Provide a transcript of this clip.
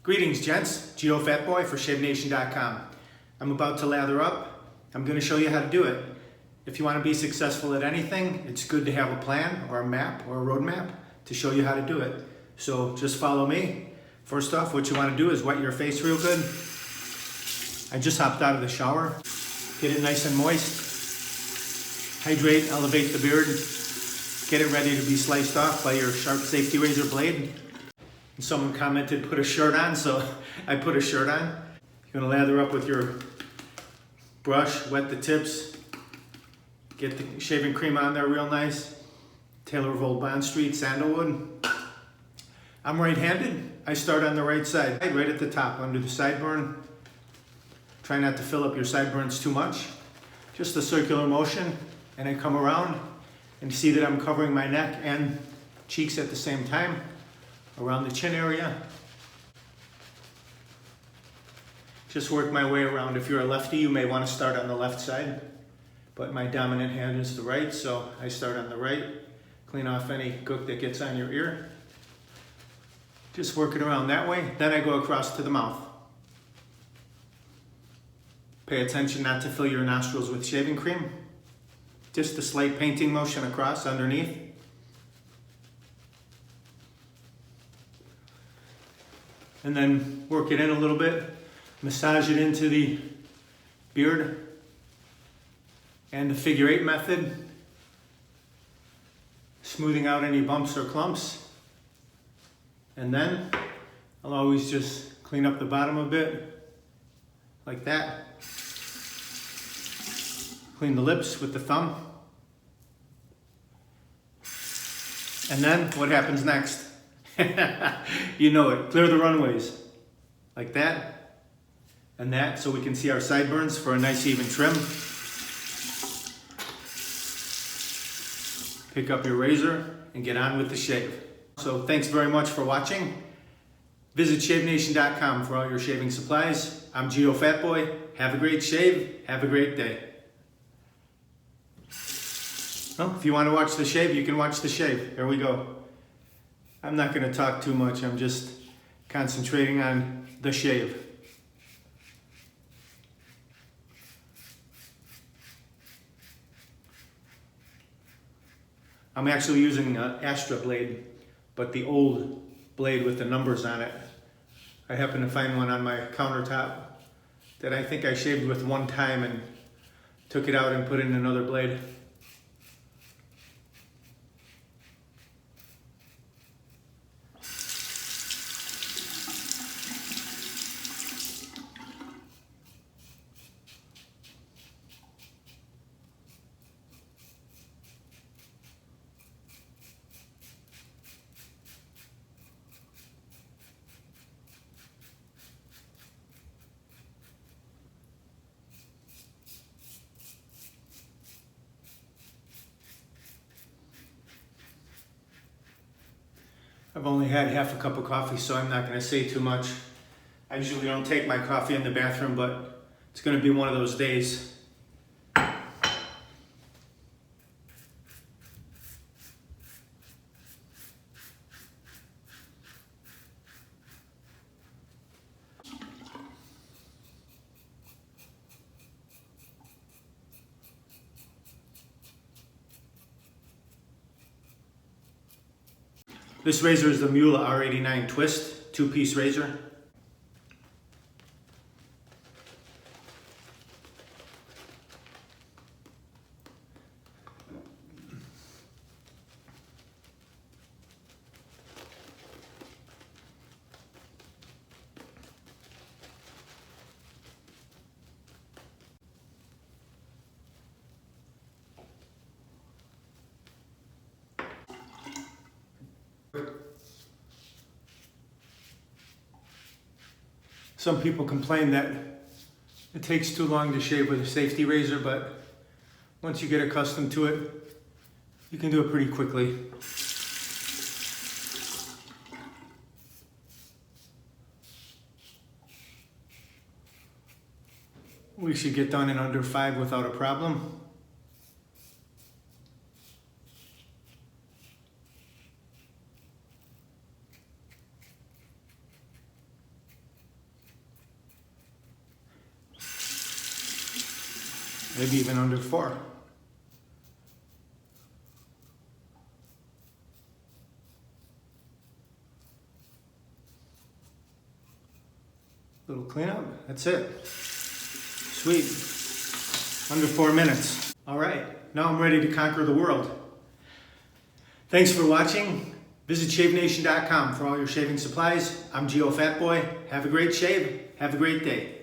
Greetings, gents. Geofatboy for ShaveNation.com. I'm about to lather up. I'm going to show you how to do it. If you want to be successful at anything, it's good to have a plan or a map or a roadmap to show you how to do it. So just follow me. First off, what you want to do is wet your face real good. I just hopped out of the shower. Get it nice and moist. Hydrate, elevate the beard. Get it ready to be sliced off by your sharp safety razor blade. And someone commented, put a shirt on, so I put a shirt on. You're gonna lather up with your brush, wet the tips, get the shaving cream on there real nice. Taylor of Old Bond Street, sandalwood. I'm right-handed. I start on the right side, right at the top, under the sideburn. Try not to fill up your sideburns too much. Just a circular motion, and I come around and see that I'm covering my neck and cheeks at the same time, around the chin area. Just work my way around. If you're a lefty, you may want to start on the left side, but my dominant hand is the right, so I start on the right. Clean off any gook that gets on your ear. Just work it around that way. Then I go across to the mouth. Pay attention not to fill your nostrils with shaving cream. Just a slight painting motion across underneath. And then work it in a little bit. Massage it into the beard. And the figure 8 method. Smoothing out any bumps or clumps. And then I'll always just clean up the bottom a bit, like that. Clean the lips with the thumb. And then what happens next? You know it. Clear the runways. Like that. And that, so we can see our sideburns for a nice even trim. Pick up your razor and get on with the shave. So thanks very much for watching. Visit ShaveNation.com for all your shaving supplies. I'm Geofatboy. Have a great shave. Have a great day. Well, if you want to watch the shave, you can watch the shave. There we go. I'm not going to talk too much. I'm just concentrating on the shave. I'm actually using an Astra blade, but the old blade with the numbers on it. I happen to find one on my countertop that I think I shaved with one time and took it out and put in another blade. I've only had half a cup of coffee, so I'm not going to say too much. I usually don't take my coffee in the bathroom, but it's going to be one of those days. This razor is the Mula R89 Twist, 2-piece razor. Some people complain that it takes too long to shave with a safety razor, but once you get accustomed to it, you can do it pretty quickly. We should get done in under 5 without a problem. maybe even under 4. Little cleanup, that's it. Sweet, under 4 minutes. All right, now I'm ready to conquer the world. Thanks for watching. Visit shavenation.com for all your shaving supplies. I'm Geofatboy. Have a great shave. Have a great day.